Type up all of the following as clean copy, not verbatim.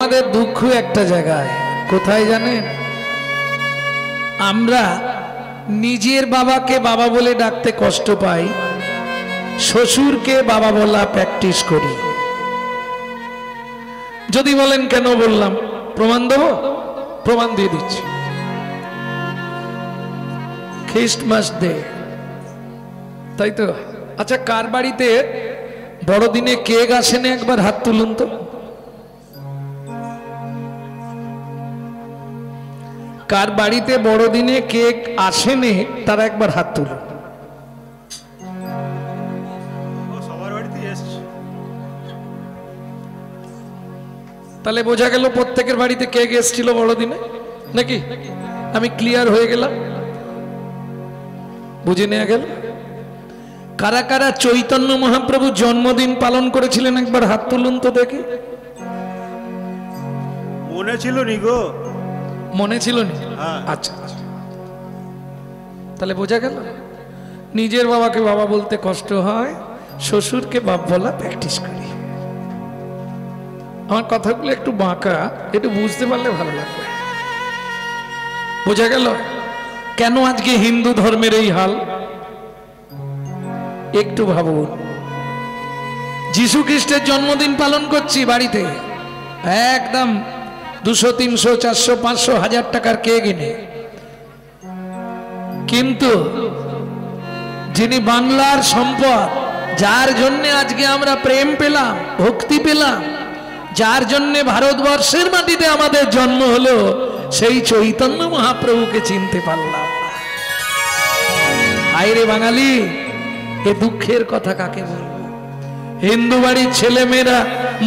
আমাদের দুঃখ একটা জায়গায় কোথায় জানেন, আমরা নিজের বাবাকে বাবা বলে ডাকতে কষ্ট পাই, শ্বশুরকে বাবা বলা প্র্যাকটিস করি। যদি বলেন কেন বললাম, প্রমাণ দেবো, প্রমাণ দিয়ে দিচ্ছি। খ্রিস্টমাস ডে, তাই তো? আচ্ছা, কার বাড়িতে বড়দিনে কেক আসেনি একবার হাত তুলুন তো। কার বাড়িতে বড়দিনে কেক আসেনি তারা একবার হাত তুলুন। তাহলে বোঝা গেল প্রত্যেকের বাড়িতে কেক এসেছিল বড়দিনে, নাকি? আমি ক্লিয়ার হয়ে গেলাম, বুঝে নেওয়া গেল। কারা কারা চৈতন্য মহাপ্রভুর জন্মদিন পালন করেছিলেন একবার হাত তুলুন তো দেখি। মনে ছিল নি গো? মনে ছিল নি? আচ্ছা, তাহলে বোঝা গেল নিজের বাবাকে বাবা বলতে কষ্ট হয়, শ্বশুরকে বাপ বলা প্র্যাকটিস করি। আমার কথাগুলো একটু বাঁকা, একটু বুঝতে পারলে ভালো লাগবে। বোঝা গেল কেন আজকে হিন্দু ধর্মের এই হাল? একটু ভাবুন, যীশু খ্রিস্টের জন্মদিন পালন করছি বাড়িতে, একদম 200, 300, 400, 500, 1000 টাকার কেক এনে, কিন্তু যিনি বাংলার সম্পদ, যার জন্য আজকে আমরা প্রেম পেলাম, ভক্তি পেলাম, যার জন্য ভারতবর্ষের মাটিতে আমাদের জন্ম হলো, সেই চৈতন্য মহাপ্রভুকে চিনতে পারলাম না। আইরে বাঙালি, এ দুঃখের কথা কাকে বলবো? হিন্দু বাড়ির ছেলে মেয়েরা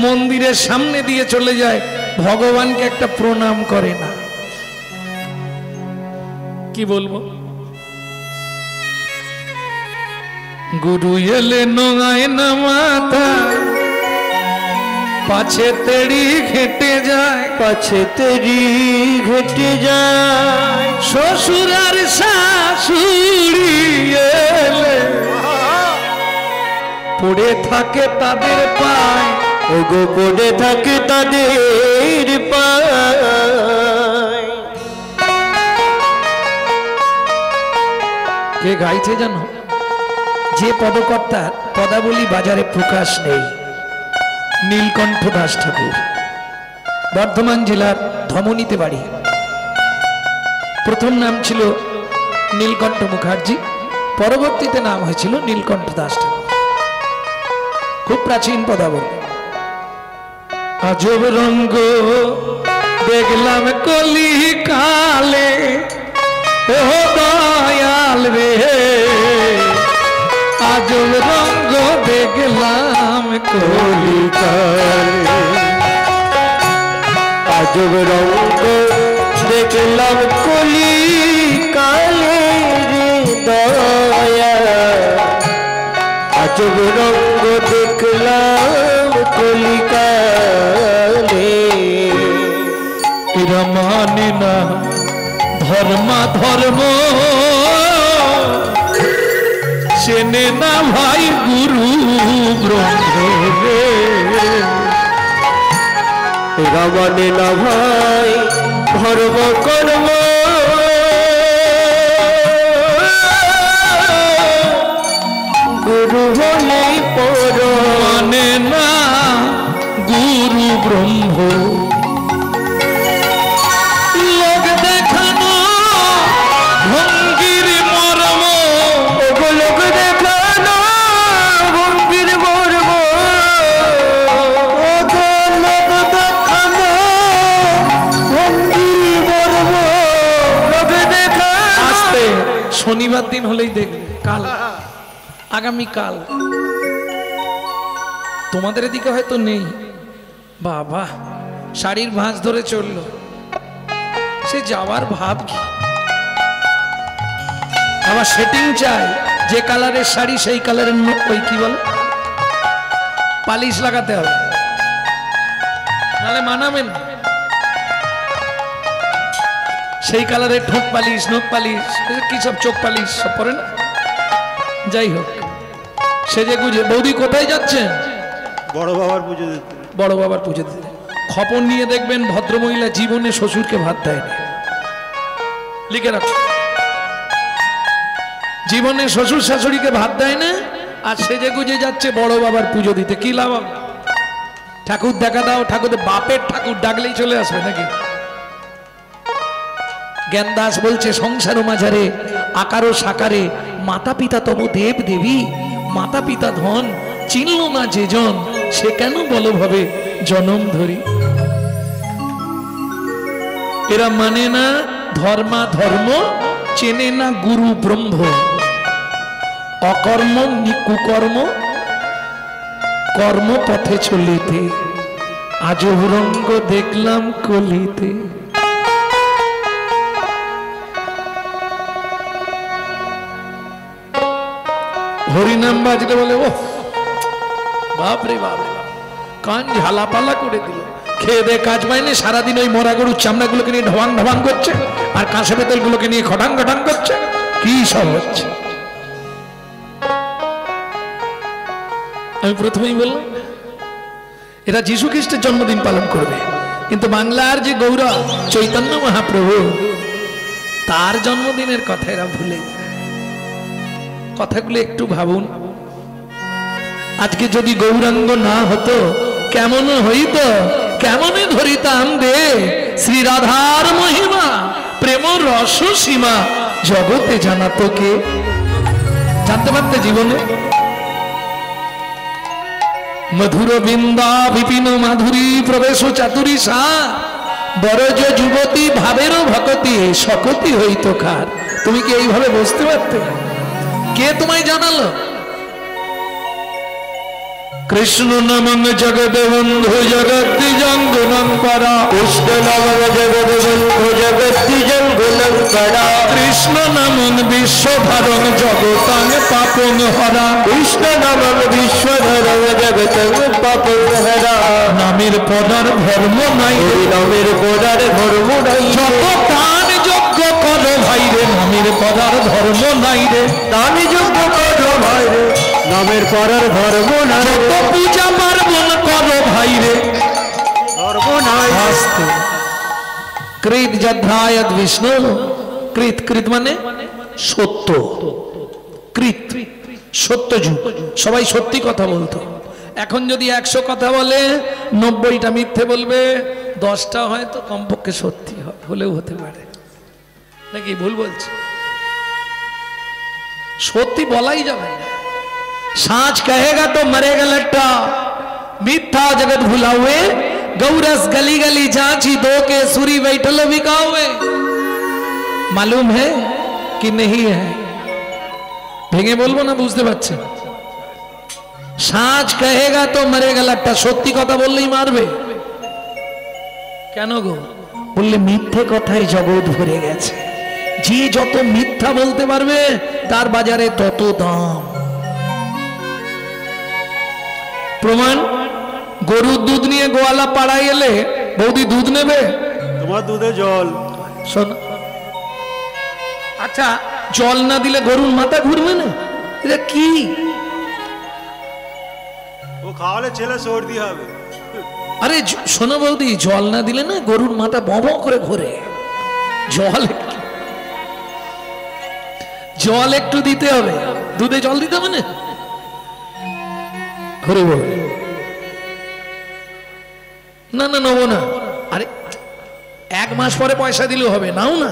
মন্দিরের সামনে দিয়ে চলে যায়, ভগবানকে একটা প্রণাম করে না। কি বলবো? গুরু এলে নোঙায় না মাথা, পাছে তেড়ি ঘেটে যায়, পাছে তেরি ঘেটে যায়। শ্বশুর আর শাশুড়ি এলে পড়ে থাকে তাদের পায়, ওগো পড়ে থাকে তাদের পায়। কে গাইছে জানো? যে পদকর্তার পদাবলী বাজারে প্রকাশ নেই, নীলকণ্ঠ দাস ঠাকুর, বর্ধমান জেলার ধমনীতে বাড়ি। প্রথম নাম ছিল নীলকণ্ঠ মুখার্জি, পরবর্তীতে নাম হয়েছিল নীলকণ্ঠ দাস ঠাকুর। খুব প্রাচীন পদাবলী। আজব রঙ্গ দেখলাম কলি কালে, ও দয়াল রে, আজব রঙ্গ দেখলাম কলি কালে, আজব রঙ্গ দেখলাম কলি কালে রে দয়া। আজব রঙ্গ দেখলাম কলি কালে। এরা মানে না ধর্মা ধর্ম, চেনে না ভাই গুরু ব্রহ্ম রে। এরা মানে না ভাই ধর্ম কর্ম, গুরু হলে পর মানে না গুরু ব্রহ্ম। লোক দেখানো ভঙ্গির মর্ম, লোক দেখানো ভঙ্গির মর্ম, লোক দেখানো ভঙ্গির মর্ম, লোক দেখানো। আসতে শনিবার দিন হলেই দেখবে, কাল আগামীকাল তোমাদের এদিকে হয়তো নেই, বাবা শাড়ির ভাঁজ ধরে চললো, সে যাওয়ার ভাব কি? আবার সেটিং চাই, যে কালারের শাড়ি সেই কালারের ওই কি বল পালিশ লাগাতে হবে, নাহলে মানাবেন। সেই কালারের ঠোঁট পালিশ, নখ পালিশ, কি সব চোখ পালিশ সব পরে না। যাই হোক, সেজে গুজে বৌদি কোথায় যাচ্ছেন? বড় বাবার পুজো দিতে। বড় বাবার পুজো দিতে। খবর নিয়ে দেখবেন ভদ্রমহিলা জীবনে শ্বশুরকে ভাত দেয়নি, লিখে রাখো। জীবনে শ্বশুর শাশুড়িকে ভাত দেয় না, আর সেজে গুজে যাচ্ছে বড় বাবার পুজো দিতে। কি লাভ? ঠাকুর দেখা দাও, ঠাকুর বাপের ঠাকুর ডাকলেই চলে আসবে নাকি? জ্ঞানদাস বলছে সংসার মাঝারে আকার ও সাকারে মাতা পিতা তব দেব দেবী, মাতা পিতা ধন চিনল না যে জন, সে কেন বলো ভাবে জনম ধরি। এরা মানে না ধর্মা ধর্ম, চেনে না গুরু ব্রহ্ম, অকর্ম কুকর্ম কর্ম পথে চলিতে, আজ রঙ্গ দেখলাম কলিতে। হরিনাম বাজলে বলে ও বাপরে বাপ, কান ঝালাপালা করে দিল। খেয়ে দে কাজ পায়নি, সারাদিন ওই মরা গরুর চামড়াগুলোকে নিয়ে ঢবাং ঢবাং করছে, আর কাঁসা পেতলগুলোকে নিয়ে খটাং খটাং করছে। কি সব হচ্ছে? আমি প্রথমেই বললাম এরা যীশু খ্রিস্টের জন্মদিন পালন করবে, কিন্তু বাংলার যে গৌরব চৈতন্য মহাপ্রভু, তার জন্মদিনের কথা এরা ভুলে যায়। কথাগুলো একটু ভাবুন। আজকে যদি গৌরাঙ্গ না হতো কেমন হইত, কেমনে ধরিতাম দে শ্রী রাধার মহিমা, প্রেম রস সীমা জগতে জানাতো কে? জানতে পারতে জীবনে? মধুর বৃন্দা বিপিন মাধুরী প্রবেশ চাতুরী সা, বরজ যুবতী ভাবেরও ভকতি সকতি হইত কার। তুমি কি এইভাবে বুঝতে পারতে? কে তোমায় জানালো? কৃষ্ণ নামং জগৎ বন্ধু জগৎ জঙ্গুনং পরা, কৃষ্ণ নামং জগৎ বন্ধু জগৎ জঙ্গুনং পরা, কৃষ্ণ নামং বিশ্বধরং জগতাং পাপং হরা, কৃষ্ণ নামং বিশ্বধরং জগতং পাপং হরা। নামের পদার ধর্ম নাই, নামের পদার ধর্ম নাই, যত দান যজ্ঞ করো ভাই রে, নামের পদার ধর্ম নাই রে, দান যজ্ঞ করো ভাই রে, নামের পদার ধর্ম নাই, যত পূজা পার্বণ করো ভাই রে, ধর্ম নাই। আস্তে কৃত যদ্ধায়ত বিষ্ণু, কৃত কৃত মানে সত্য, কৃত সত্য যুগ, সবাই সত্যি কথা বলতো। এখন যদি 100 কথা বলে 90টা মিথ্যে বলবে, 10টা হয়তো কমপক্ষে সত্যি হলেও হতে পারে নাকি? ভুল বলছি? সত্যি বলাই যাবে না। साच कहेगा तो मरेगा लट्टा, मिथ्या जगत भुला हुए, गौरस गली गली जांची दो के सुरी बैठलो बिकाओगे। मालूम है कि नहीं है? भेंगे बोलबो ना, बुझते पाच्छे? साच कहेगा तो मरेगा लट्टा, सत्यि कथा बोललेई मारबे केन गो? बोलले मिथ्ये कथाय जगत भरे गेছে, যে যত মিথ্যা বলতে পারবে তার বাজারে তত দাম। প্রমাণ, গরুর দুধ নিয়ে গোয়ালা পাড়ায় এলে বৌদি দুধ নেবে? তোমার দুধে জল। শোন, আচ্ছা জল না দিলে গরুর মাথা ঘুরবে না? এটা কি? ও খাওয়ালে ছেলে সর্দি হবে। আরে শোনো বৌদি, জল না দিলে না গরুর মাথা বব করে ঘোরে। জল একটু দিতে হবে, দুধে জল দিতে হবে না? হরে বল না না নেবো না। আরে 1 মাস পরে পয়সা দিলেও হবে, নাও না,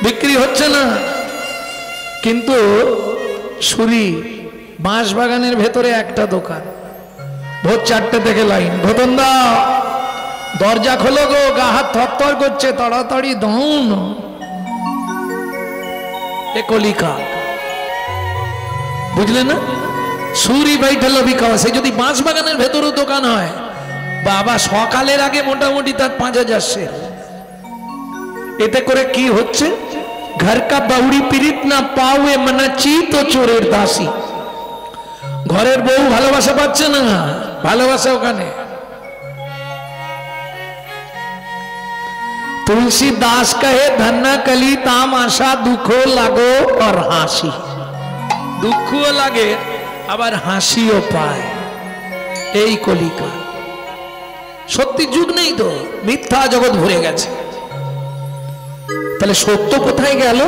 বিক্রি হচ্ছে না। কিন্তু সুরি বাঁশ বাগানের ভেতরে একটা দোকান, ভোর 4টে থেকে লাইন। ঘটন দাও, দরজা খোলো গো, গা হাত থরথর করছে, তাড়াতাড়ি দাও না। এ কলিকা, বুঝলে না? সুরি বাইঠালো বিকাও। সে যদি বাঁশ বাগানের ভেতরেও দোকান হয়, বাবা সকালের আগে মোটামুটি তার 5000 শের। এতে করে কি হচ্ছে? ঘর কা বাউড়ি পীড়িত না পাওয়ে মনাচি তো চোরের দাসী। ঘরের বউ ভালোবাসা পাচ্ছে না, ভালোবাসা ওখানে। तुलसीदास कहे धन्ना कली ताम आशा, दुखो लागो और हासी। दुखो लागे আবার হাসিও পায়। এই কলিকা সত্যি যুগ নেই তো, মিথ্যা জগৎ ভরে গেছে। তাহলে সত্য কোথায় গেল?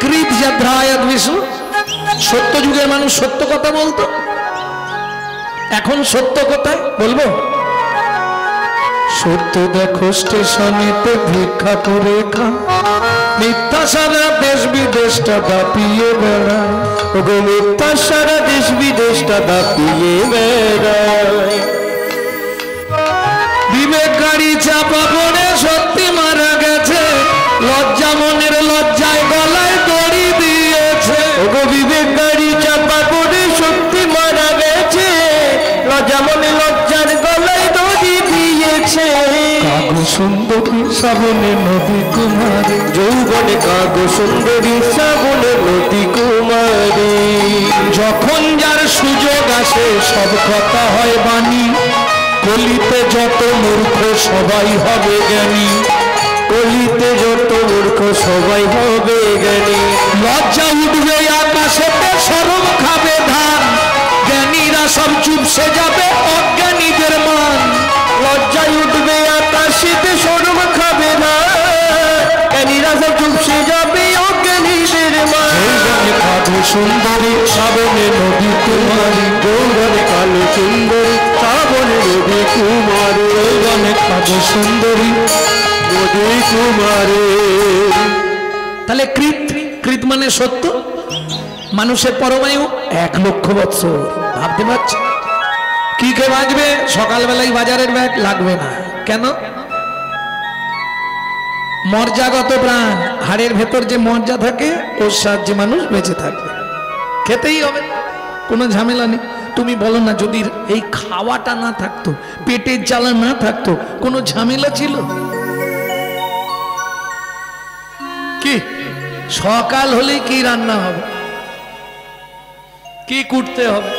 কৃত যাত্রায়াত বিষ্ণু। সত্য যুগের মানুষ সত্য কথা বলতো, এখন সত্য কোথায় বলবো? সত্য দেখো স্টেশনেতে ভিক্ষা করে খা, মিথ্যা সারা দেশ বিদেশটা দাপিয়ে বেড়ায়। ওগো মিথ্যা সারা দেশ বিদেশটা দাপিয়ে বেড়ায়। বিবেক গাড়ি চাপা পড়ে সত্যি মারা গেছে, লজ্জা মনের লজ্জায় গলায় দড়ি দিয়েছে। ওগো বিবেক গাড়ি চাপা পড়ে সত্যি মারা গেছে, লজ্জা মনে লজ্জার গলায় দড়ি দিয়েছে। কাগো সুন্দরী শ্রাবণে নদী কুমারী, যৌবনে কাগো সুন্দরী শ্রাবণে নদী কুমারী। যখন যার সুযোগ আসে সব কথা হয় বাণী, কলিতে যত মূর্খ সবাই হবে জ্ঞানী। কলিতে যত মূর্খ সবাই হবে জ্ঞানী। লজ্জা উঠবে আকাশেতে শরম খাবে ধান, জ্ঞানীরা সব চুপসে যাবে অজ্ঞানীদের মান। লজ্জায় উঠবে আকাশেতে শরম খাবে না, জ্ঞানীরা সব চুপসে যাবে অজ্ঞানীদের মান। কালো সুন্দরী শ্রাবণে নদী কুমারী, যৌবনে কালো সুন্দরী শ্রাবণে নদী কুমারী। যৌবনে কালো সুন্দরী নদী কুমারী। তাহলে কৃত, কৃত মানে সত্য। মানুষের পরমায়ু 1,00,000 বৎসর। ভাবতে পারছি কি কে বাঁচবে? সকালবেলায় বাজারের ব্যাগ লাগবে না। কেন? মর্যাগত প্রাণ, হাড়ের ভেতর যে মর্যা থাকে ওর সাহায্যে মানুষ বেঁচে থাকবে। খেতেই হবে, কোনো ঝামেলা নেই। তুমি বলো না, যদি এই খাওয়াটা না থাকতো, পেটের জ্বালা না থাকতো, কোনো ঝামেলা ছিল কি? সকাল হলেই কি রান্না হবে, কি কুটতে হবে?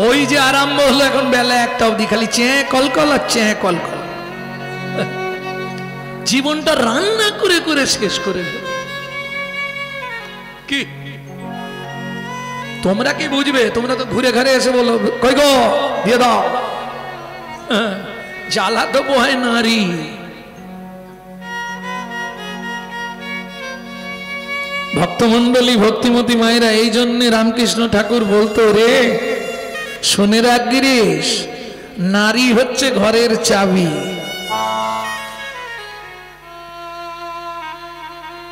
ওই যে আরম্ভ হলো এখন বেলা 1টা অবধি খালি চেঁ কলকল আর চেঁ কলকল। জীবনটা রান্না করে করে শেষ করে দিল। কি তোমরা কি বুঝবে? তোমরা তো ঘুরে ঘরে এসে বলো কই গো দিয়ে দাও। জ্বালা তো বয় নারী। ভক্তমন্ডলী, ভক্তিমতী মায়েরা, এই জন্য রামকৃষ্ণ ঠাকুর বলতো, রে শোনে রাখ গিরিশ, নারী হচ্ছে ঘরের চাবি।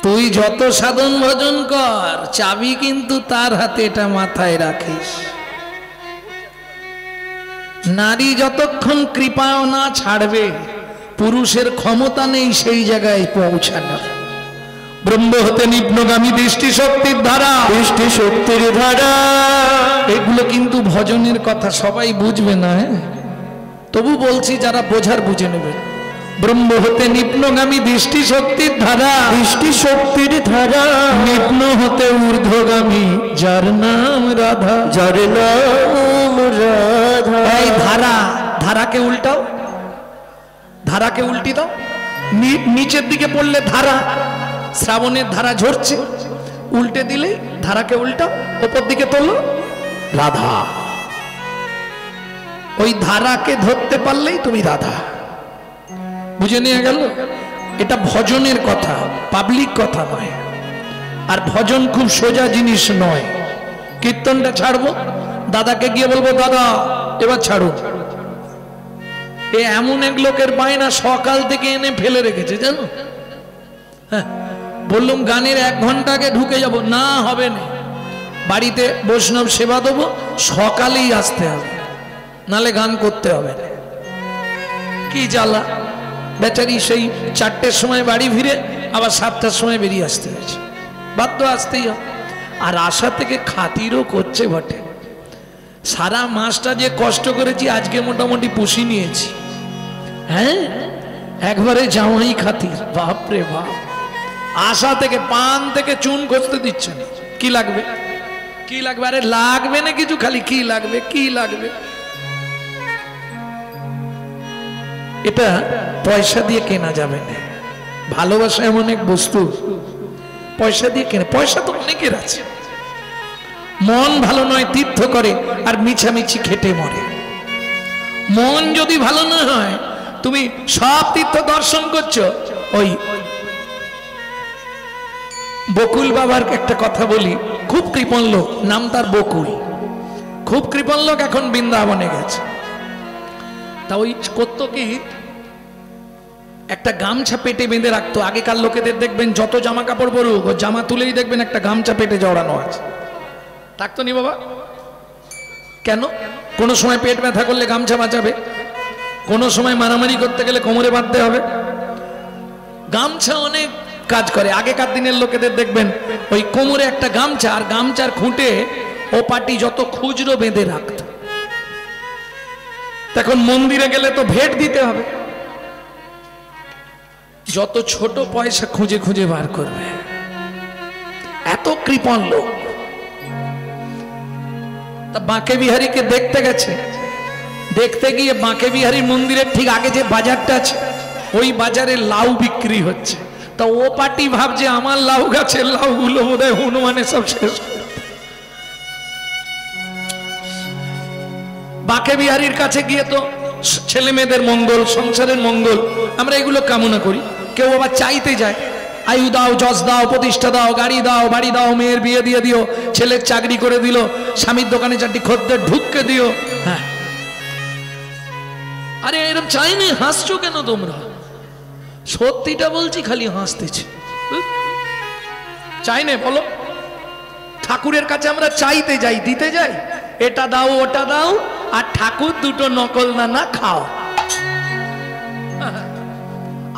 তুই যত সাধন ভজন কর, চাবি কিন্তু তার হাতে, এটা মাথায় রাখিস। নারী যতক্ষণ কৃপাও না ছাড়বে, পুরুষের ক্ষমতা নেই সেই জায়গায় পৌঁছানোর। ব্রহ্ম হতে নিম্নগামী দৃষ্টি শক্তির ধারা, দৃষ্টি শক্তির ধারা। এগুলো কিন্তু ভজনের কথা, সবাই বুঝবে না। তবু বলছি, যারা বোঝার বুঝে নেবে। ব্রহ্ম হতে নিম্নগামী দৃষ্টি শক্তির ধারা, দৃষ্টি শক্তির ধারা। নিম্ন হতে ঊর্ধ্বগামী যার নাম রাধা, যার নাম রাধা। এই ধারা, ধারাকে উল্টাও, ধারাকে উল্টি দাও। নিচের দিকে পড়লে ধারা, শ্রাবণের ধারা ঝরছে, উল্টে দিলে ধারাকে উল্টাও, ওপর দিকে তোলো রাধা। ওই ধারাকে ধরতে পারলেই তুমি রাধা। বুঝে নিয়ে গেল? এটা ভজনের কথা, পাবলিক কথা নয়। আর ভজন খুব সোজা জিনিস নয়। কীর্তনটা ছাড়বো, দাদাকে গিয়ে বলবো দাদা এবার ছাড়ুন। এ এমন এক লোকের বায়না, সকাল থেকে এনে ফেলে রেখেছে জানো। হ্যাঁ, বললুম গানের 1 ঘন্টা আগে ঢুকে যাব, না হবে না, বাড়িতে বৈষ্ণব সেবা দেবো, সকালেই আসতে হবে, নালে গান করতে হবে না। কি জ্বালা! বেচারি সেই 4টের সময় বাড়ি ফিরে আবার 7টার সময় বেরিয়ে আসতে হয়েছে, বাধ্য আসতেই হবে। আর আশা থেকে খাতিরও করছে বটে। সারা মাসটা যে কষ্ট করেছি, আজকে মোটামুটি পুষি নিয়েছি। হ্যাঁ, একবারে জামাই খাতির, বাপরে বাপ। আশা থেকে, পান থেকে চুন খুঁজতে দিচ্ছে না। কি লাগবে, কি লাগবে? আরে লাগবে না কিছু, খালি কি লাগবে, কি লাগবে। এটা পয়সা দিয়ে কেনা যাবে না। ভালোবাসা এমন এক বস্তু, পয়সা দিয়ে কেনে। পয়সা তো অনেকের আছে, মন ভালো নয় তীর্থ করে আর মিছামিছি খেটে মরে। মন যদি ভালো না হয়, তুমি সব তীর্থ দর্শন করছো। ওই বকুল বাবার একটা কথা বলি, খুব কৃপণ লোক, নাম তার বকুল, খুব কৃপণ লোক, এখন বৃন্দাবনে গেছে। তা ওই করতো কি, একটা গামছা পেটে বেঁধে রাখতো। আগেকার লোকেদের দেখবেন যত জামা কাপড় পরুক, ও জামা তুলেই দেখবেন একটা গামছা পেটে জড়ানো আছে। থাকতো নি বাবা? কেন? কোনো সময় পেট ব্যথা করলে গামছা বাঁচাবে, কোনো সময় মারামারি করতে গেলে কোমরে বাঁধতে হবে। গামছা অনেক কাজ করে। আগেকার দিনের লোকেদের দেখবেন ওই কোমরে একটা গামছা, আর গামছার খুঁটে ও পাটি যত খুচরো বেঁধে রাখত। তখন মন্দিরে গেলে তো ভেট দিতে হবে, যত ছোট পয়সা খুঁজে খুঁজে বার করবে। এত কৃপণ লোক। তা বাঁকে বিহারীকে দেখতে গেছে, দেখতে গিয়ে বাঁকে বিহারী মন্দিরের ঠিক আগে যে বাজারটা আছে, ওই বাজারে লাউ বিক্রি হচ্ছে। তা ও পাটি ভাবছে আমার লাউ গাছের লাউ গুলো বোধহয় হনুমানে সব শেষ। বাঁকে বিহারীর কাছে গিয়ে তো ছেলে মেয়েদের মঙ্গল, সংসারের মঙ্গল, আমরা এগুলো কামনা করি। কেউ আবার চাইতে যায়, আয়ু দাও, যশ দাও, প্রতিষ্ঠা দাও, গাড়ি দাও, বাড়ি দাও, মেয়ের বিয়ে দিয়ে দিও, ছেলের চাকরি করে দিল, স্বামীর দোকানে চারটি খদ্দের ঢুককে দিও। হ্যাঁ, আরে এরকম চাইনি, হাসছো কেন তোমরা? সত্যিটা বলছি, খালি হাসতেছি। চাই না বলো? ঠাকুরের কাছে আমরা চাইতে যাই, দিতে যাই, এটা দাও ওটা দাও, আর ঠাকুর দুটো নকল দানা খাও।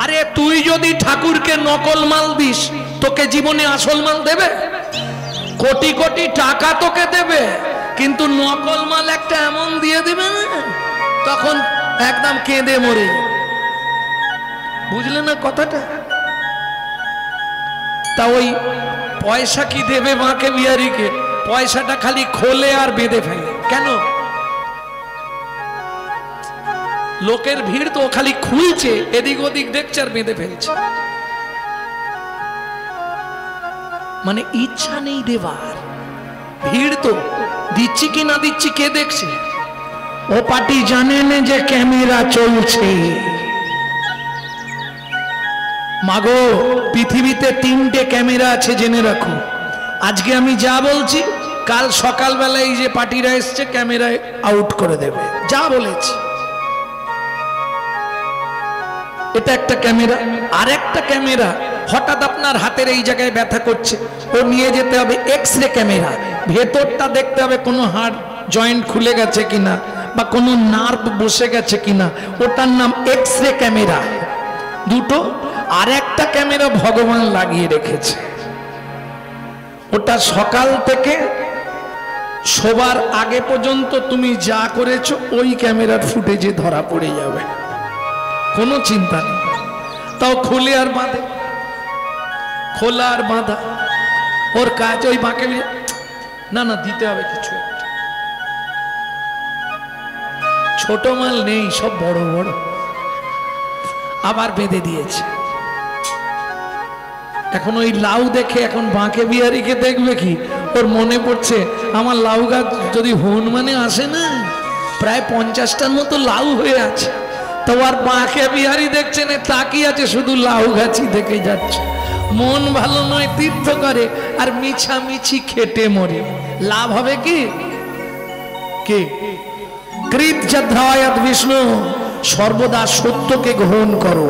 আরে তুই যদি ঠাকুরকে নকল মাল দিস, তোকে জীবনে আসল মাল দেবে? কোটি কোটি টাকা তোকে দেবে, কিন্তু নকল মাল একটা এমন দিয়ে দিবে না, তখন একদম কেঁদে মরে। বুঝলে না কথাটা? তা ওই পয়সা কি দেবে বাঁকে বিহারীকে? পয়সাটা খালি খোলে আর বেঁধে ফেলে। কেন? লোকের ভিড় তো খালি খুলছে, এদিক ওদিক দেখছে আর বেঁধে ফেলছে। মানে ইচ্ছা নেই দেবার, ভিড় তো দিচ্ছি কি না দিচ্ছি কে দেখছে? ও পার্টি জানে না যে ক্যামেরা চলছে। মাগো, পৃথিবীতে 3টে ক্যামেরা আছে, জেনে রাখো। আজকে আমি যা বলছি, কাল সকালবেলা এই যে পার্টিরা এসছে ক্যামেরায় আউট করে দেবে, যা বলেছি। এটা একটা ক্যামেরা। আর একটা ক্যামেরা, হঠাৎ আপনার হাতের এই জায়গায় ব্যথা করছে, ও নিয়ে যেতে হবে এক্স-রে ক্যামেরা, ভেতরটা দেখতে হবে কোনো হাড় জয়েন্ট খুলে গেছে কিনা, বা কোনো নার্ভ বসে গেছে কিনা, ওটার নাম এক্স-রে ক্যামেরা। দুটো। আর একটা ক্যামেরা ভগবান লাগিয়ে রেখেছে, ওটা সকাল থেকে শোবার আগে পর্যন্ত তুমি যা করেছো ওই ক্যামেরার ফুটেজে ধরা পড়ে যাবে, কোনো চিন্তা নেই। তাও খুলে আর বাঁধে, খোলা আর বাঁধা ওর কাজ। ওই বাঁকে না না দিতে হবে কিছু একটা, ছোট মাল নেই, সব বড় বড়। আবার বেঁধে দিয়েছে। এখন ওই লাউ দেখে এখন বাঁকে বিহারীকে দেখবে কি, ওর মনে পড়ছে আমার লাউ গাছ যদি হনুমানে আসে না, প্রায় 50টার মতো লাউ হয়ে আছে। তো আর বাঁকে বিহারী দেখছে না, তাকিয়ে আছে, শুধু লাউ গাছই দেখে যাচ্ছে। মন ভালো নয়, তীর্থ করে আর মিছামিছি খেটে মরে। লাভ হবে কি? কে কৃত যদ্ধায়াত বিষ্ণু, সর্বদা সত্যকে গ্রহণ করো।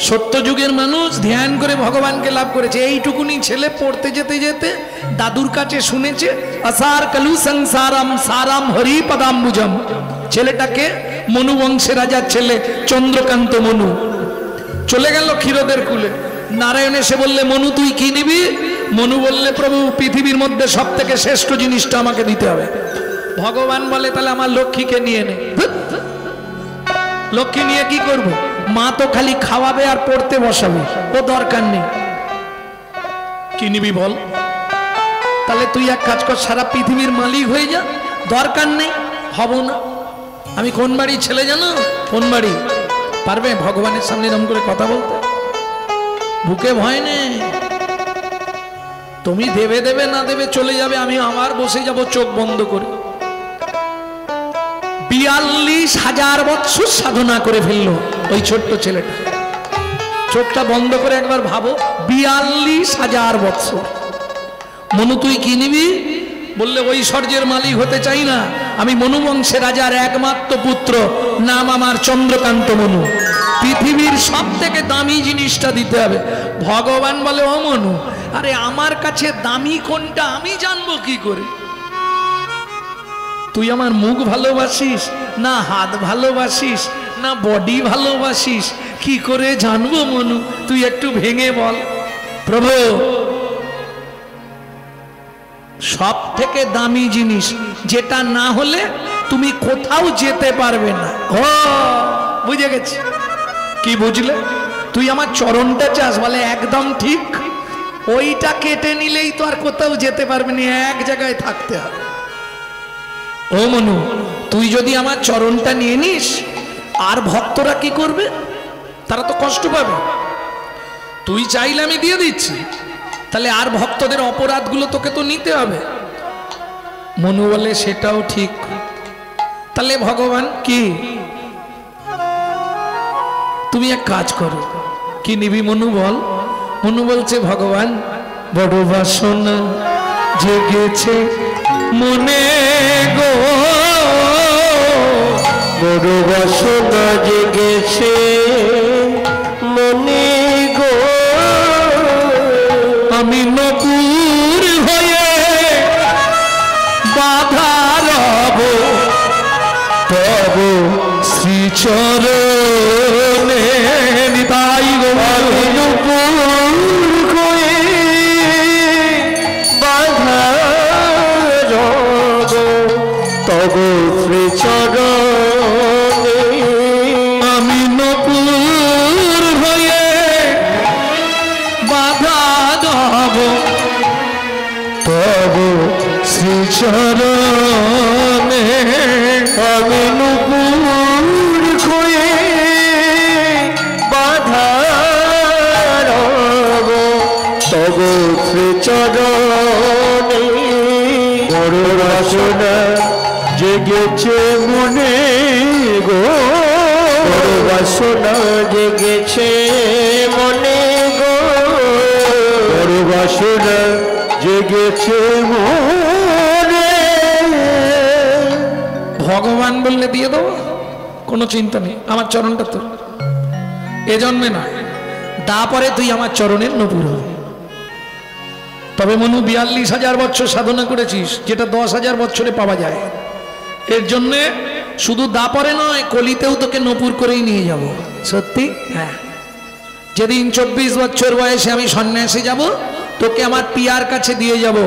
সত্য যুগের মানুষ ধ্যান করে ভগবানকে লাভ করেছে। এইটুকুনি ছেলে পড়তে যেতে যেতে দাদুর কাছে শুনেছে, আসার কালু সংসারাম সারাম হরি পদাম্বুজম। ছেলেটাকে মনু বংশের রাজার ছেলে চন্দ্রকান্ত মনু চলে গেল ক্ষীরদের কুলে। নারায়ণ এসে বললে, মনু তুই কি নিবি? মনু বললে, প্রভু পৃথিবীর মধ্যে সব থেকে শ্রেষ্ঠ জিনিসটা আমাকে দিতে হবে। ভগবান বলে, তাহলে আমার লক্ষ্মীকে নিয়ে নে। লক্ষ্মী নিয়ে কি করব? মা তো খালি খাওয়াবে আর পড়তে বসাবে, ও দরকার নেই। কি নিবি বল? তাহলে তুই এক কাজ কর, সারা পৃথিবীর মালিক হয়ে যা, দরকার নেই। হব না। আমি কোন বাড়ির ছেলে জানো? কোন বাড়ি? পারবে ভগবানের সামনে এরকম করে কথা বলতে? বুকে ভয় নেই। তুমি দেবে দেবে, না দেবে চলে যাবে, আমি আমার বসে যাব চোখ বন্ধ করে। 42,000 বছর সাধনা করে ফেললো ওই ছোট্ট ছেলেটা। চোখটা বন্ধ করে একবার ভাবো, 42,000 বছর। মনু তুই কি নিবি? বললে ঐশ্বর্যের মালিক হতে চাই না, আমি মনু বংশের রাজার একমাত্র পুত্র, নাম আমার চন্দ্রকান্ত মনু। পৃথিবীর সব থেকে দামি জিনিসটা দিতে হবে। ভগবান বলে, ও মনু, আরে আমার কাছে দামি কোনটা আমি জানবো কি করে? তুই আমার মুখ ভালোবাসিস না হাত ভালোবাসিস না বডি ভালোবাসিস, কি করে জানবো মনু? তুই একটু ভেঙে বল। প্রভু, সব থেকে দামি জিনিস যেটা না হলে তুমি কোথাও যেতে পারবে না। ও বুঝে গেছি। কি বুঝলে? তুই আমার চরণটা চাস? বলে একদম ঠিক। ওইটা কেটে নিলেই তো আর কোথাও যেতে পারবে না, এক জায়গায় থাকতে হবে। ও মনু, তুই যদি আমার চরণটা নিয়ে নিস, আর ভক্তরা কি করবে? তারা তো কষ্ট পাবে। তুই চাইলে আমি দিয়ে দিচ্ছি, তাহলে আর ভক্তদের অপরাধগুলো তোকে তো নিতে হবে। মনু বলে, সেটাও ঠিক। তাহলে ভগবান কি, তুমি এক কাজ করো। কি নিবি মনু বল? মনু বলছে, ভগবান, বড় বাসনা জেগেছে মনে গো, বড় বাসনা জেগেছে মনে গো, আমি নপুর হয়ে বাধা রব তব শ্রীচরণে। নিতাই গো, আমি নপুর হয়ে বাধা রব তব শ্রীচরণে, আমি নপুর হয়ে বাধা রব তব শ্রীচরণে। আমি নপুর হয়ে বাধা রব তব শ্রীচরণে। বড় বাসনা জেগেছে মনে গো, বড় বাসনা জেগেছে মনে গো, বড় বাসনা জেগেছে মনে। ভগবান বললে দিয়ে দেবো, কোনো চিন্তা নেই, আমার চরণটা তোর। এ জন্মে না, তারপরে তুই আমার চরণের নপুর হবে। তবে মনু 42,000 বছর সাধনা করেছিস, যেটা 10,000 বছরে পাওয়া যায়। এর জন্যে শুধু দাপরে নয়, কলিতেও তোকে নপুর করেই নিয়ে যাব। সত্যি? হ্যাঁ। যেদিন 24 বছর বয়সে আমি সন্ন্যাসে যাব, তোকে আমার পিয়ার কাছে দিয়ে যাব।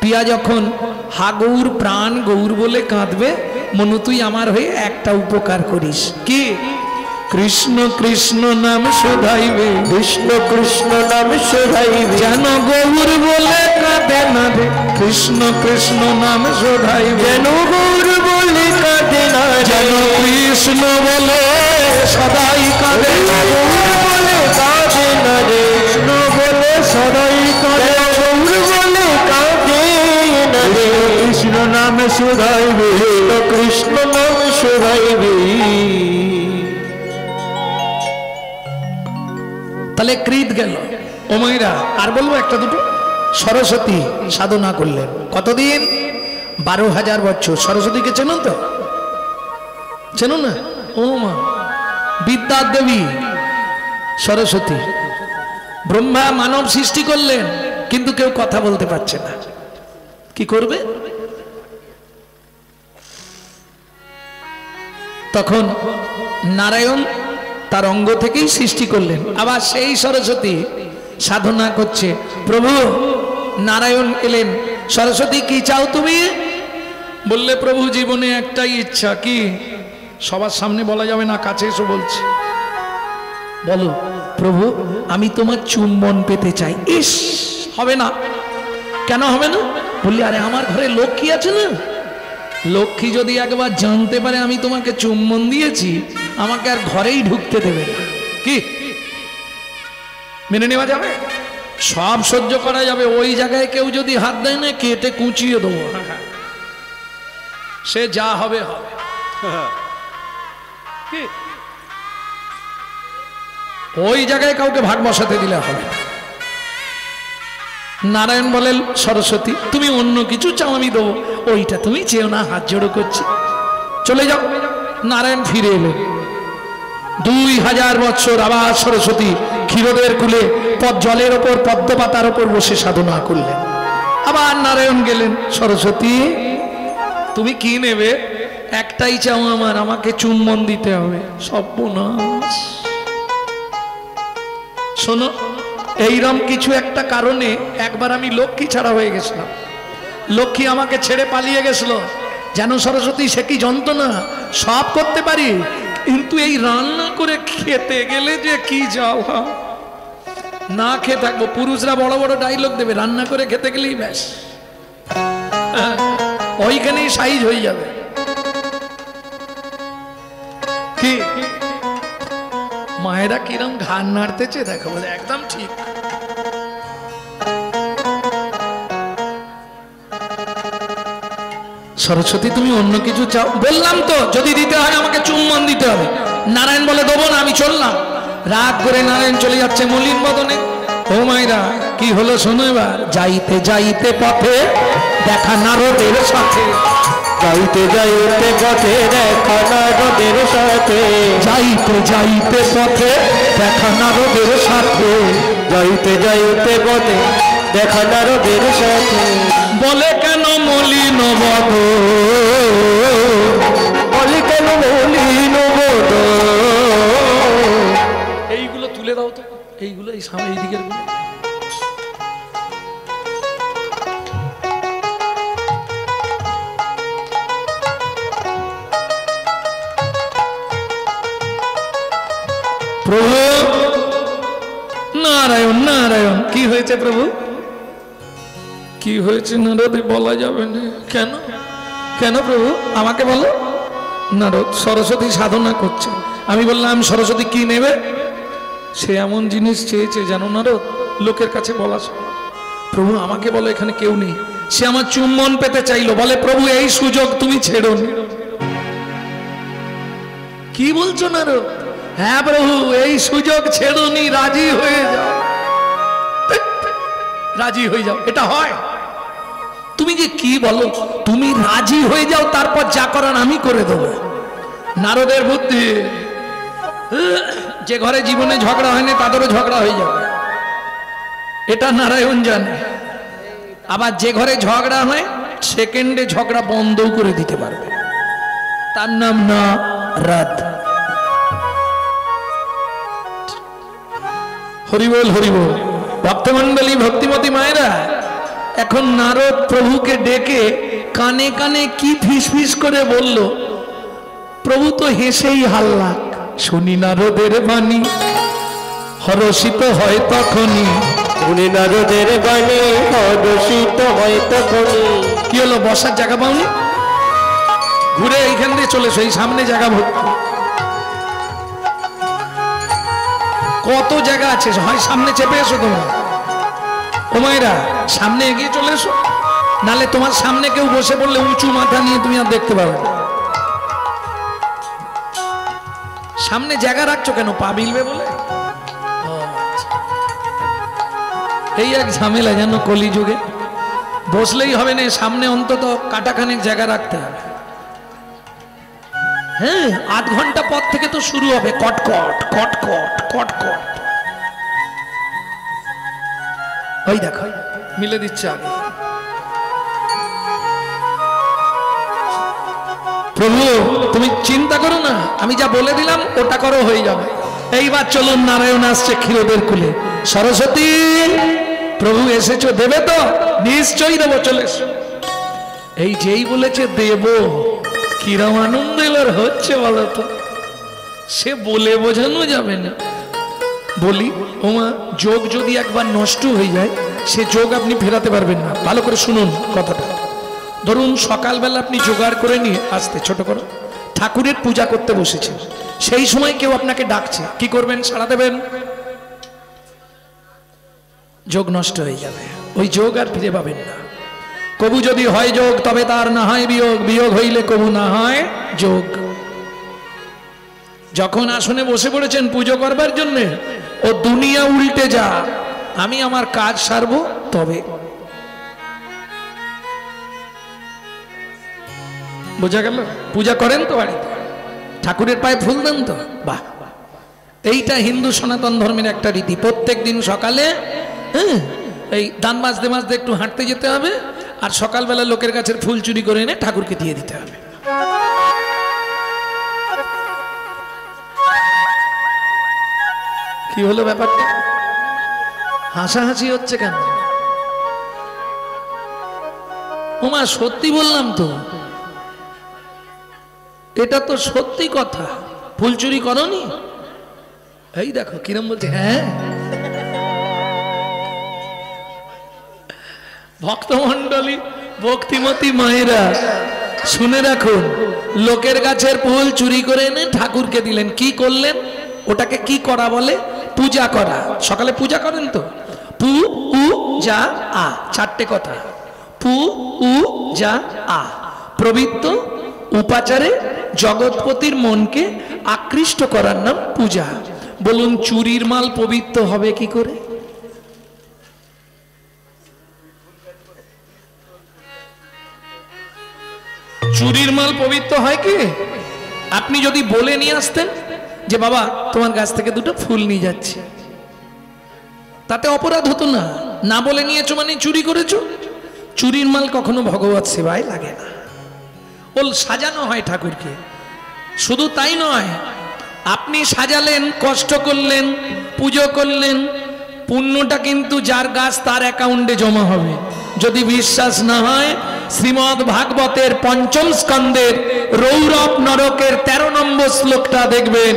পিয়া যখন হা গৌর প্রাণ গৌর বলে কাঁদবে, মনু তুই আমার হয়ে একটা উপকার করিস। কি? কৃষ্ণ কৃষ্ণ নাম শোধাইবে, কৃষ্ণ কৃষ্ণ নাম শোধাইবে, যেন গৌর বলে কাঁদে না রে। কৃষ্ণ কৃষ্ণ নাম শোধাইবে, যেন গৌর বলে কাঁদে না, যেন কৃষ্ণ বলে সদাই কাঁদে না, গৌর বলে কাঁদে না রে, কৃষ্ণ বলে সদাই কাঁদে, গৌর বলে কাঁদে না রে। কৃষ্ণ নাম শোধাইবে, কৃষ্ণ নাম শোধাইবে। তাহলে কৃত গেল। ও মহিরা, আর বলবো একটা দুটো। সরস্বতী সাধনা করলেন কতদিন? 12,000 বছর। সরস্বতীকে চেনো তো? চেনো না? ও মা, বিদ্যার দেবী সরস্বতী। ব্রহ্মা মানব সৃষ্টি করলেন, কিন্তু কেউ কথা বলতে পারছে না। কি করবে? তখন নারায়ণ তার অঙ্গ থেকেই সৃষ্টি করলেন। আবার সেই সরস্বতী সাধনা করছে। প্রভু, নারায়ণ এলেন, সরস্বতী কি চাও তুমি? বললে, প্রভু জীবনে একটাই ইচ্ছা। কি? সবার সামনে বলা যাবে না, কাছে এসে বলছি। বলো। প্রভু, আমি তোমার চুম্বন পেতে চাই। ইস, হবে না। কেন হবে না? বললি, আরে আমার ঘরে লক্ষ্মী আছে না, লক্ষ্মী যদি একবার জানতে পারে আমি তোমাকে চুম্বন দিয়েছি, আমাকে আর ঘরেই ঢুকতে দেবে না। কি মেনে নেওয়া যাবে? সব সহ্য করা যাবে, ওই জায়গায় কেউ যদি হাত দেয় না, কেটে কুচিয়ে দেবো। সে যা হবে হবে। ওই জায়গায় কাউকে ভাগ বসাতে দিলে হবে না। নারায়ণ বলেন সরস্বতী তুমি অন্য কিছু চাও আমি দেবো, ওইটা তুমি চেও না, হাত জোড়ো করছি, চলে যাও। নারায়ণ ফিরে এলেন। 2000 বছর আবার সরস্বতী ক্ষীরোদের কুলে জলের ওপর পদ্ম পাতার ওপর বসে সাধনা করলেন। আবার নারায়ণ গেলেন, সরস্বতী তুমি কি নেবে? একটাই চাও আমার, আমাকে চুম্বন দিতে হবে। সর্বনাশ। শোনো, এইরকম কিছু একটা কারণে একবার আমি লক্ষ্মী ছাড়া হয়ে গেছিলাম। লক্ষ্মী আমাকে ছেড়ে পালিয়ে গেছিল। জানো সরস্বতী সে কি যন্ত্রণা। সব করতে পারি, কিন্তু এই রান্না করে খেতে গেলে যে কি যাও, না খেয়ে থাকবো। পুরুষরা বড় বড় ডায়লগ দেবে, রান্না করে খেতে গেলেই ব্যাস ওইখানেই সাইজ হয়ে যাবে। কি মায়েরা কিরম ঘাড় নাড়তেছে দেখো, বলে একদম ঠিক। সরস্বতী তুমি অন্য কিছু চাও? বললাম তো যদি দিতে হয় আমাকে চুম্বন দিতে হবে। নারায়ণ বলে দেবো না, আমি চললাম। রাগ করে নারায়ণ চলে যাচ্ছে মলিন বদনে। ও মায়েরা কি হলো শোনো এবার। যাইতে যাইতে পথে দেখা নারদের সাথে, যাইতে যাইতে পথে দেখা নারদের সাথে, যাইতে যাইতে পথে দেখা নারদের সাথে, যাইতে যাইতে পথে দেখা নারদের সাথে। বলে কেন মলিন বদন, বলে কেন মলিন বদন। এইগুলো তুলে দাও তো, এইগুলো এই সামনে এই দিকের গুলো। প্রভু নারায়ণ নারায়ণ। কি হয়েছে প্রভু? কি হয়েছে নারদে বলা যাবে না। কেন কেন প্রভু আমাকে বলো। নারদ সরস্বতী সাধনা করছে। আমি বললাম সরস্বতী কি নেবে? সে এমন জিনিস চেয়েছে জানো নারদ, লোকের কাছে বলা। প্রভু আমাকে বলো, এখানে কেউ নেই। সে আমার চুম্বন পেতে চাইলো। বলে প্রভু এই সুযোগ তুমি ছেড়ো। কি বলছো নারদ? হ্যাঁ প্রভু এই সুযোগ ছেড়োনি, রাজি হয়ে যাও, রাজি হয়ে যাও। এটা হয়? তুমি যে কি বলো, তুমি রাজি হয়ে যাও, তারপর যা করার আমি করে দেবো। নারদের বুদ্ধি, যে ঘরে জীবনে ঝগড়া হয়নি তাদেরও ঝগড়া হয়ে যাবে, এটা নারায়ণ জানে। আবার যে ঘরে ঝগড়া হয় সেকেন্ডে ঝগড়া বন্ধও করে দিতে পারবে। তার নাম নারদ। হরিবল হরিবল। ভক্তমন্ডলী ভক্তিমতী মায়েরা, এখন নারদ প্রভুকে ডেকে কানে কানে কি ফিসফিস করে বলল। প্রভু তো হেসেই হাল্লা। শুনি নারদের বাণী, হরষিত হয় তখনই। শুনি নারদের বাণী, হরষিত হয় তখনই। কি হলো, বসার জায়গা পাওনি? ঘুরে এইখান দিয়ে চলে এসো, এই সামনে জায়গা ভর্তি। কত জায়গা আছে, হয় সামনে চেপে এসো তোমরা। ও মায়েরা সামনে এগিয়ে চলে এসো, নালে তোমার সামনে কেউ বসে পড়লে উঁচু মাথা নিয়ে তুমি আর দেখতে পাবে। সামনে জায়গা রাখছো কেন? পা মিলবে বলে? এই এক ঝামেলা জানো কলিযুগে। বসলেই হবে না, সামনে অন্তত কাটাখানেক জায়গা রাখতে হবে। হ্যাঁ 8 ঘন্টা পর থেকে তো শুরু হবে কটকট কটকট কটকট। ওই দেখো মিলে দিচ্ছে আগে। প্রভু তুমি চিন্তা করো না, আমি যা বলে দিলাম ওটা করো, হয়ে যাবে। এইবার চলুন, নারায়ণ আসছে ক্ষীরোদের কুলে। সরস্বতী প্রভু এসেছো, দেবে তো? নিশ্চয়ই দেবো, চলে এসো। এই যেই বলেছে দেব, কিরম আনন্দ এবার হচ্ছে বলতো। সে বলে বোঝানো যাবে না। বলি ওমা, যোগ যদি একবার নষ্ট হয়ে যায় সে যোগ আপনি ফেরাতে পারবেন না। ভালো করে শুনুন কথাটা। ধরুন সকালবেলা আপনি জোগাড় করে নিয়ে আসতে, ছোট করো, ঠাকুরের পূজা করতে বসেছেন। সেই সময় কেউ আপনাকে ডাকছে, কি করবেন? সাড়া দেবেন? যোগ নষ্ট হয়ে যাবে, ওই যোগ আর ফিরে পাবেন না। কবু যদি হয় যোগ তবে তার না হয় বিয়োগ, বিয়োগ হইলে কবু না হয় যোগ। যখন আসনে বসে পড়েছেন পুজো করবার জন্য, ও দুনিয়া উল্টে যা, আমি আমার কাজ সারবো তবে। বোঝা গেল? পূজা করেন তো বাড়িতে, ঠাকুরের পায়ে ফুল দেন তো, বাহ। এইটা হিন্দু সনাতন ধর্মের একটা রীতি। প্রত্যেক দিন সকালে এই দান মাজতে মাজতে একটু হাঁটতে যেতে হবে, আর সকালবেলা লোকের কাছে ফুল চুরি করে এনে ঠাকুরকে দিয়ে দিতে হবে। কি হলো ব্যাপারটা? হাসাহাসি হচ্ছে কেন? ওমা সত্যি বললাম তো, এটা তো সত্যি কথা। ফুল চুরি করনি? এই দেখো কিরম বলছে। হ্যাঁ, ভক্তমণ্ডলী, ভক্তিমতী মায়েরা শুনে রাখুন, লোকের গাছের ফুল চুরি করে এনে ঠাকুরকে দিলেন। কি করলেন? ওটাকে কি করা বলে? পূজা করা। সকালে পূজা করেন তো, পু উ যা আ, চারটে কথা। পু উ যা আ, পবিত্র উপাচারে জগৎপতির মনকে আকৃষ্ট করার নাম পূজা। বলুন, চুরির মাল পবিত্র হবে কি করে? চুরির মাল পবিত্র হয় কি? আপনি যদি বলে নিয়ে আসতেন যে বাবা তোমার গাছ থেকে দুটো ফুল নিয়ে যাচ্ছি, তাতে অপরাধ হতো না। না বলে নিয়েছো মানে চুরি করেছো। চুরির মাল কখনো ভগবত সেবায় লাগে না। ওল সাজানো হয় ঠাকুরকে। শুধু তাই নয়, আপনি সাজালেন, কষ্ট করলেন, পুজো করলেন, পুণ্যটা কিন্তু যার গাছ তার অ্যাকাউন্টে জমা হবে। যদি বিশ্বাস না হয়, শ্রীমদ ভাগবতের পঞ্চম স্কন্ধের রৌরব নরকের 13 নম্বর শ্লোকটা দেখবেন।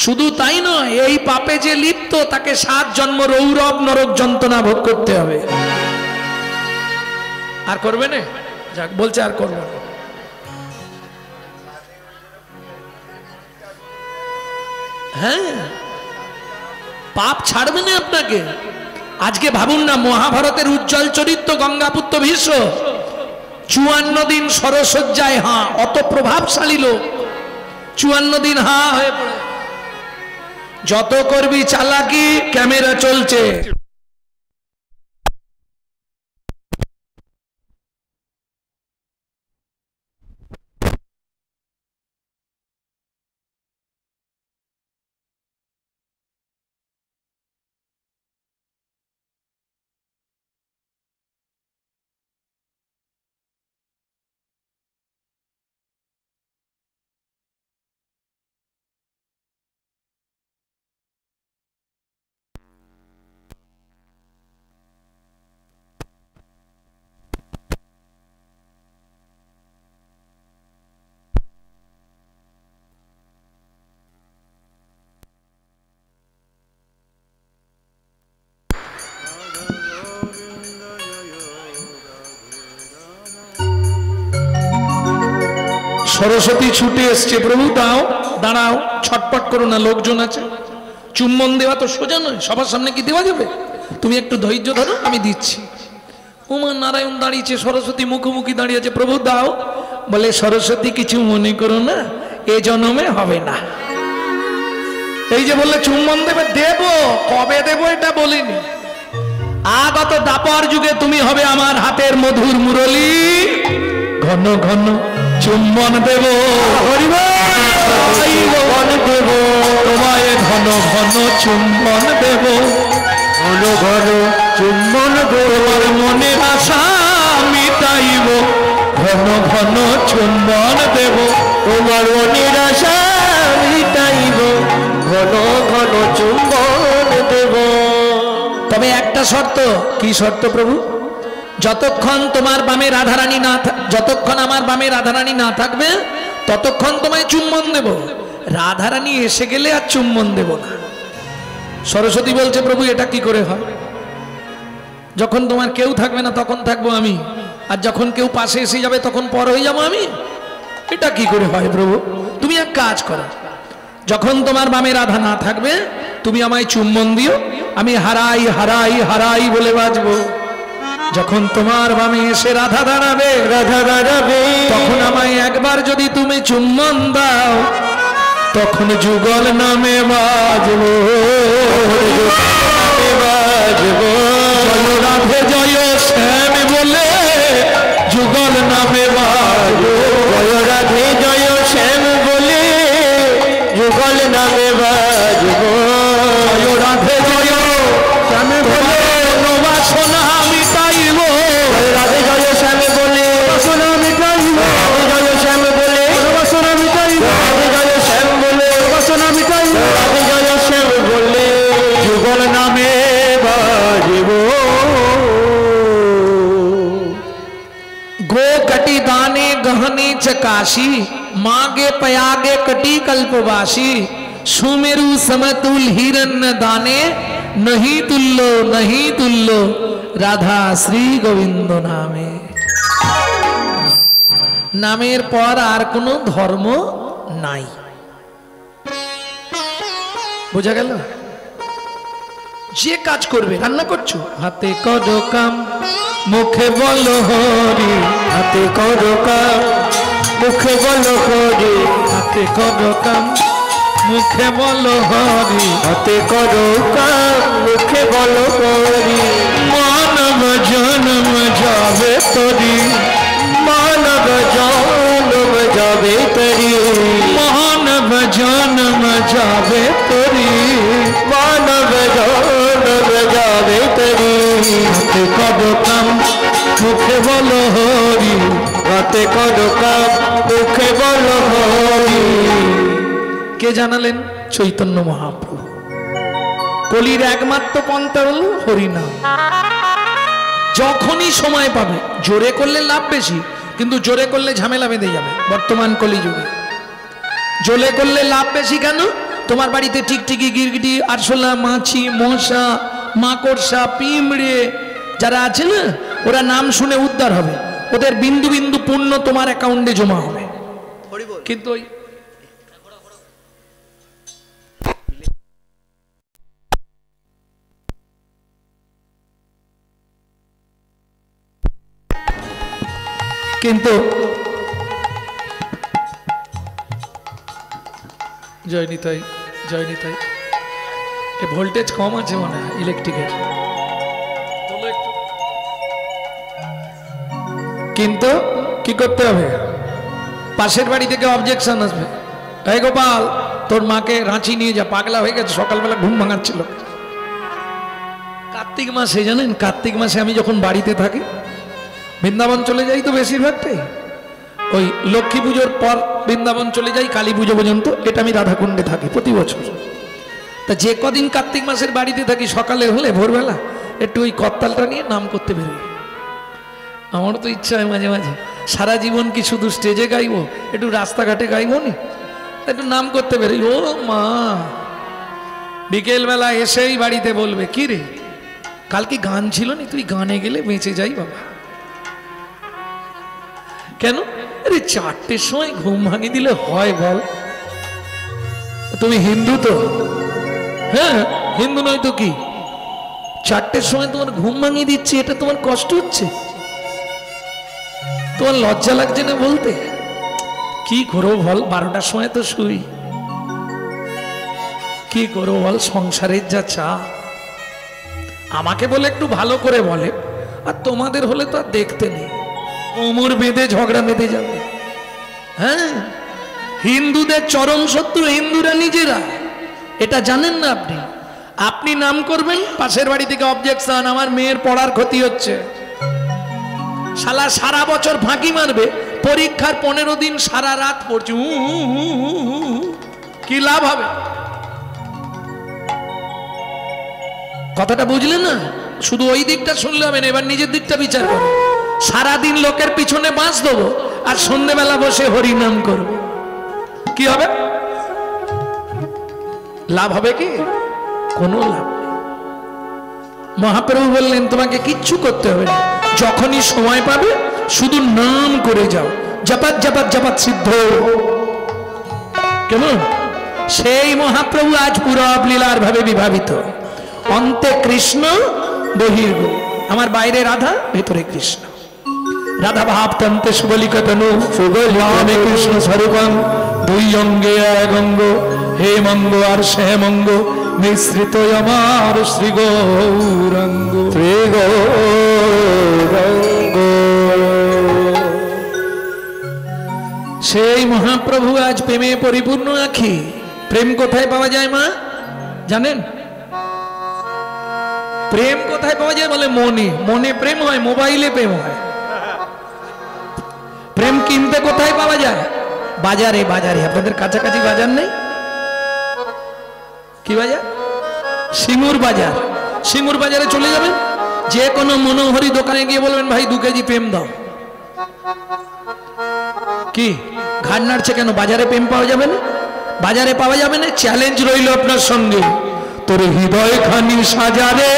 শুধু তাই নয়, এই পাপে যে লিপ্ত তাকে 7 জন্ম রৌরব নরক যন্ত্রণা ভোগ করতে হবে। আর করবে না? যাক, বলছে আর করবে না। হ্যাঁ, পাপ ছাড়বে না আপনাকে। আজকে ভাবুন না, মহাভারতের উজ্জ্বল চরিত্র গঙ্গাপুত্র ভীষ্ম 54 দিন সরসজ্জায় হাঁ, অত প্রভাবশালী লোক 54 দিন হাঁ হয়ে পড়ে। যত করবি চালাকি, ক্যামেরা চলছে। সরস্বতী ছুটে এসছে, প্রভু দাও, দাঁড়াও, ছটপট করো না, লোকজন আছে। চুম্বন দেওয়া তো সোজা নয়, সবার সামনে কি দেওয়া যাবে? তুমি একটু ধৈর্য ধরো, আমি দিচ্ছি। উমা নারায়ণ দাঁড়িয়েছে, সরস্বতী মুখোমুখি দাঁড়িয়ে আছে। প্রভু দাও। বলে, সরস্বতী কিছু মনে করো না, এ জন্মে হবে না। এই যে বললে চুম্বন দেবে, দেব, কবে দেব এটা বলিনি। আগত দাপর যুগে তুমি হবে আমার হাতের মধুর মুরলী, ঘন ঘন চুম্বন দেব, দেব তোমায়, ঘন ঘন চুম্বন দেব, ঘন ঘন চুম্বন দেব, মনের আশা মিটাইব, ঘন ঘন চুম্বন দেব, তোমার মনের আশা মিটাইব, ঘন ঘন চুম্বন দেব। তবে একটা শর্ত। কি শর্ত প্রভু? যতক্ষণ তোমার বামে রাধারানী না, যতক্ষণ আমার বামে রাধারানী না থাকবে ততক্ষণ তোমায় চুম্বন দেব। রাধারানী এসে গেলে আর চুম্বন দেব না। সরস্বতী বলছে, প্রভু এটা কি করে হয়? যখন তোমার কেউ থাকবে না তখন থাকবো আমি, আর যখন কেউ পাশে এসে যাবে তখন পর হয়ে যাবো আমি। এটা কি করে হয় প্রভু? তুমি এক কাজ করো, যখন তোমার বামে রাধা না থাকবে তুমি আমায় চুম্বন দিও, আমি হারাই হারাই হারাই বলে বাজবো। যখন তোমার বামে এসে রাধা দাঁড়াবে, তখন আমায় একবার যদি তুমি চুম্বন দাও, তখন যুগল নামে বাজবো, জয় রাধে জয় শ্যাম বলে যুগল নামে বাজবো, জয় রাধে জয় শ্যাম বলে যুগল নামে বাজবো, জয় রাধে জয় শ্যাম বলে বাসনা মিটাইব, রাধে জয় শ্যাম বলে বাসনা মিটাইব, জয় শ্যাম বলে বাসনা মিটাইব, জয় শ্যাম বলে বাসনা মিটাইব, জয় শ্যাম বলে যুগল নামে বাজবো। गो कटी दाने गहने चकाशी, मागे पयागे कटी कल्पवासी, सुमेरु समतुल हिरण्य दाने, नहीं तुल्लो राधा श्री गोविंद नामे। नामेर पर आर कोनो धर्म नाई, बुझा गेल? যে কাজ করবে, রান্না করছো, হাতে করো কাম মুখে বলো হরি, হাতে করো কাম মুখে বলো হরি, হাতে করো কাম মুখে বলো হরি, হাতে করো কাম মুখে বলো হরি, মানব জন্ম যাবে তরি, মানব জন্ম যাবে তরি, মানব জন্ম যাবে তরি, মানব জন্ম যাবে তরি, হাতে করো কাম মুখে বলো হরি, হাতে করো কাম মুখে বলো হরি। কে জানালেন? চৈতন্য মহাপ্রভু। কলির একমাত্র পন্থা হল হরিনাম। যখনই সময় পাবে, জোরে করলে লাভ বেশি, কিন্তু জোরে করলে ঝামেলা বেঁধে যাবে বর্তমান কলিযুগে। জোরে করলে লাভ বেশি কেন? তোমার বাড়িতে টিকটিকি, গিরগিটি, আরশোলা, মাছি, মশা, মাকড়সা, পিঁমড়ে যারা আছে না, ওরা নাম শুনে উদ্ধার হবে, ওদের বিন্দু বিন্দু পুণ্য তোমার অ্যাকাউন্টে জমা হবে। কিন্তু ওই কিন্তু জয় নিতাই, জয় নিতাই। এ ভোল্টেজ কম আছে মনে হয় ইলেকট্রিকের, কিন্তু কি করতে হবে? পাশের বাড়ি থেকে অবজেকশন আসবে, এই গোপাল তোর মাকে রাঁচি নিয়ে যা, পাগলা হয়ে গেছে, সকালবেলা ঘুম ভাঙাচ্ছিল। কার্তিক মাসে জানেন, কার্তিক মাসে আমি যখন বাড়িতে থাকি, বৃন্দাবন চলে যাই তো বেশিরভাগটাই, ওই লক্ষ্মী পুজোর পর বৃন্দাবন চলে যাই কালী পুজো পর্যন্ত, এটা আমি রাধাকুণ্ডে থাকি প্রতি বছর। তা যে কদিন কার্তিক মাসের বাড়িতে থাকি, সকালে হলে ভোরবেলা একটু ওই করতালটা নিয়ে নাম করতে বেরোই। আমারও তো ইচ্ছা হয় মাঝে মাঝে, সারা জীবন কি শুধু স্টেজে গাইবো, একটু রাস্তাঘাটে গাইবো নি, একটু নাম করতে বেরোই। ও মা বিকেলবেলা এসেই বাড়িতে বলবে, কি রে কালকে গান ছিল নি, তুই গানে গেলে বেঁচে যাই বাবা। কেন? আরে 4টের সময় ঘুম ভাঙিয়ে দিলে হয় বল? তুমি হিন্দু তো? হ্যাঁ হিন্দু নয় তো কি? 4টের সময় তোমার ঘুম ভাঙিয়ে দিচ্ছে, এটা তোমার কষ্ট হচ্ছে? তোমার লজ্জা লাগছে না বলতে? কি করো বল, 12টার সময় তো শুই, কি করো বল? সংসারের যা চা। আমাকে বলে একটু ভালো করে বলে, আর তোমাদের হলে তো আর দেখতে নেই, কোমর বেঁধে ঝগড়া বেঁধে যাবে। হ্যাঁ, হিন্দুদের চরম শত্রু হিন্দুরা নিজেরা, এটা জানেন না আপনি? আপনি নাম করবেন, পাশের বাড়ি থেকে অবজেকশন, আমার মেয়ের পড়ার ক্ষতি হচ্ছে। শালা সারা বছর ফাঁকি মারবে, পরীক্ষার 15 দিন সারা রাত পড়ছে, কি লাভ হবে? কথাটা বুঝলে না? শুধু ওই দিকটা শুনলে হবে না, এবার নিজের দিকটা বিচার করো। সারাদিন লোকের পিছনে বাঁশ দেবো, আর সন্ধ্যেবেলা বসে হরিনাম করবো, কি হবে? লাভ হবে কি? কোনো লাভ নেই। মহাপ্রভু বললেন তোমাকে কিচ্ছু করতে হবে না, যখনই সময় পাবে শুধু নাম করে যাও, জপাত জপাত জপাত সিদ্ধ। কেমন? সেই মহাপ্রভু আজ পুরো লীলার ভাবে বিভাবিত, অন্তে কৃষ্ণ বহির্গু। আমার বাইরে রাধা, ভেতরে কৃষ্ণ। রাধা ভাব তন্তে সুবলিকতনু রামে কৃষ্ণ স্বরূপং, দুই অঙ্গে এক অঙ্গ, হে মঙ্গ আর সে মঙ্গ, মিশ্রিত আমার শ্রী গৌরাঙ্গ। শ্রী গৌরাঙ্গ সেই মহাপ্রভু আজ প্রেমে পরিপূর্ণ আখি। প্রেম কোথায় পাওয়া যায় মা জানেন? প্রেম কোথায় পাওয়া যায় বলে মনে। মনে প্রেম হয়, মোবাইলে প্রেম হয়। প্রেম কিনতে কোথায় পাওয়া যায়? বাজারে। বাজারে আপনাদের কাছাকাছি বাজার নেই? কি বাজার? সিঙ্গুর বাজার। সিঙ্গুর বাজারে চলে যাবেন, যে কোনো মনোহরি দোকানে গিয়ে বলবেন ভাই 2 কেজি প্রেম দাও। কি ঘাড় নাড়ছে কেন? বাজারে প্রেম পাওয়া যাবে না? বাজারে পাওয়া যাবে না। চ্যালেঞ্জ রইল আপনার সঙ্গে, তোর হৃদয় খানি সাজারে,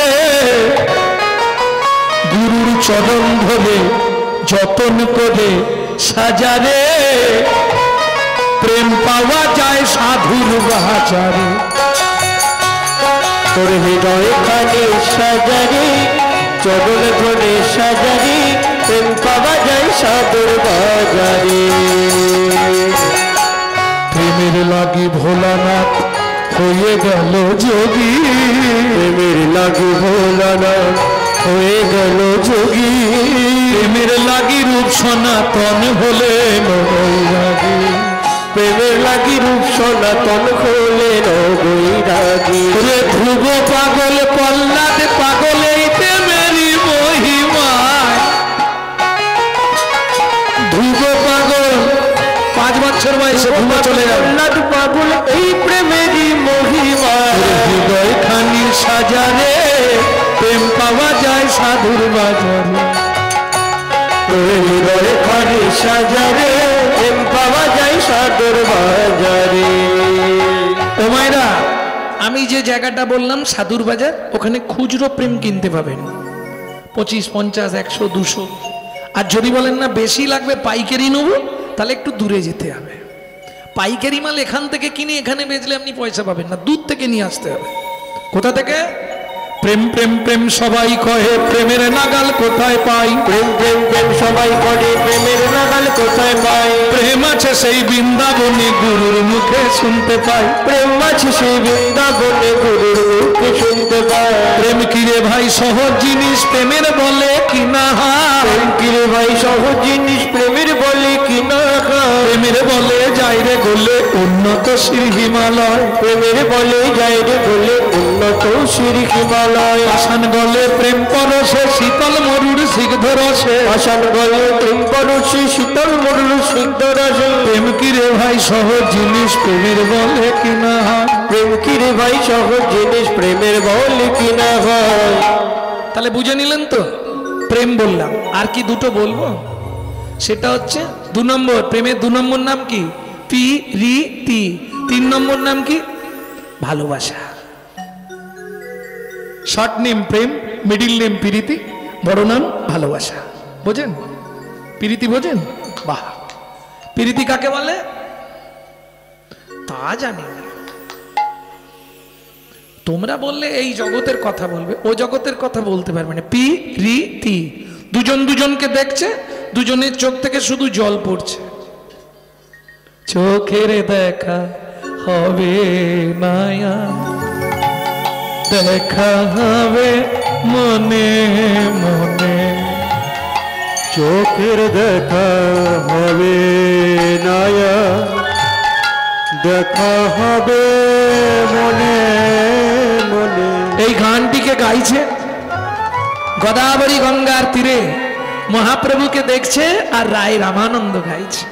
গুরুর চরণ ধরে যতন করে সাজারে, প্রেম পাওয়া যায় সাধুর বাজারে। তোর হৃদয় খানি সাজারে, চরণ ধরে সাজারে, প্রেম পাওয়া যায় সাধুর বাজারে। প্রেমের লাগি ভোলানাথ হয়ে গেল যোগী, প্রেমের লাগি ভোলানাথ হয়ে গেল যোগী, প্রেমের লাগি রূপ সনাতন হলেন বৈরাগী, প্রেমের লাগি রূপ সনাতন হলেন বৈরাগী। ধ্রুব পাগল প্রহ্লাদ পাগল এই প্রেমেরই মহিমায়, ধ্রুব পাগল 5 বছর বয়সে ধ্রুব চলে গেল। প্রহ্লাদ পাগল এই প্রেমেরই মহিমায়, হৃদয় খানি সাজারে, প্রেম পাওয়া যায় সাধুর বাজারে। হৃদয় খানি সাজারে, প্রেম পাওয়া যায় সাধুর বাজারে। ও মায়েরা, আমি যে জায়গাটা বললাম সাধুর বাজার, ওখানে খুচরো প্রেম কিনতে পাবেন 25, 50, 100, 200। আর যদি বলেন না বেশি লাগবে পাইকারি নেব, তাহলে একটু দূরে যেতে হবে। পাইকারি মাল এখান থেকে কিনে এখানে বেচলে আপনি পয়সা পাবেন না, দূর থেকে নিয়ে আসতে হবে। কোথা থেকে? প্রেম প্রেম প্রেম সবাই কহে, প্রেমের নাগাল কোথায় পাই? প্রেম প্রেম প্রেম সবাই করে, প্রেমের নাগাল কোথায় পাই? প্রেম আছে সেই বৃন্দাবনে গুরুর মুখে শুনতে পাই, প্রেম আছে সেই বৃন্দাবনে গুরুর মুখে শুনতে পাই। প্রেম কিরে ভাই সহজ জিনিস, প্রেমের বলে কিনা হার। প্রেম কিরে ভাই সহজ জিনিস, প্রেমের বলে কিনা হার। প্রেমের বলে যাই রে গোলে উন্নত শ্রী হিমালয়, প্রেমের বলে যাই রে গোলে উন্নত শ্রী হিমালয়। আসান গলে প্রেম পরশে শীতল মরুর সিগ্ধ রসে, আসান গলে প্রেম পরশে শীতল মরুর সিগ্ধ রসে। প্রেম কিরে ভাই সহজ জিনিস, প্রেমের বলে কিনা হার। প্রেম কিরে ভাই সহজ জিনিস, প্রেমের বলে কিনা হয়। তাহলে বুঝে নিলেন তো? প্রেম বললাম, আর কি দুটো বলবো, সেটা হচ্ছে 2 নম্বর। প্রেমের 2 নম্বর নাম কি? প্রীতি। 3 নম্বর নাম কি? ভালোবাসা। শর্ট নেম প্রেম, মিডিল নেম প্রীতি, বড় নাম ভালোবাসা। বোঝেন? প্রীতি বোঝেন? বাহ। প্রীতি কাকে বলে তা জানি না। তোমরা বললে এই জগতের কথা বলবে, ও জগতের কথা বলতে পারবে না। প্রীতি, দুজন দুজনকে দেখছে, দুজনের চোখ থেকে শুধু জল পড়ছে। চোখের দেখা হবে না, দেখা হবে মনে মনে। চোখের দেখা হবে না, দেখা হবে মনে মনে। এই গানটিকে গাইছে গোদাবরী গঙ্গার তীরে, মহাপ্রভুকে দেখছে আর রায় রামানন্দ গাইছে।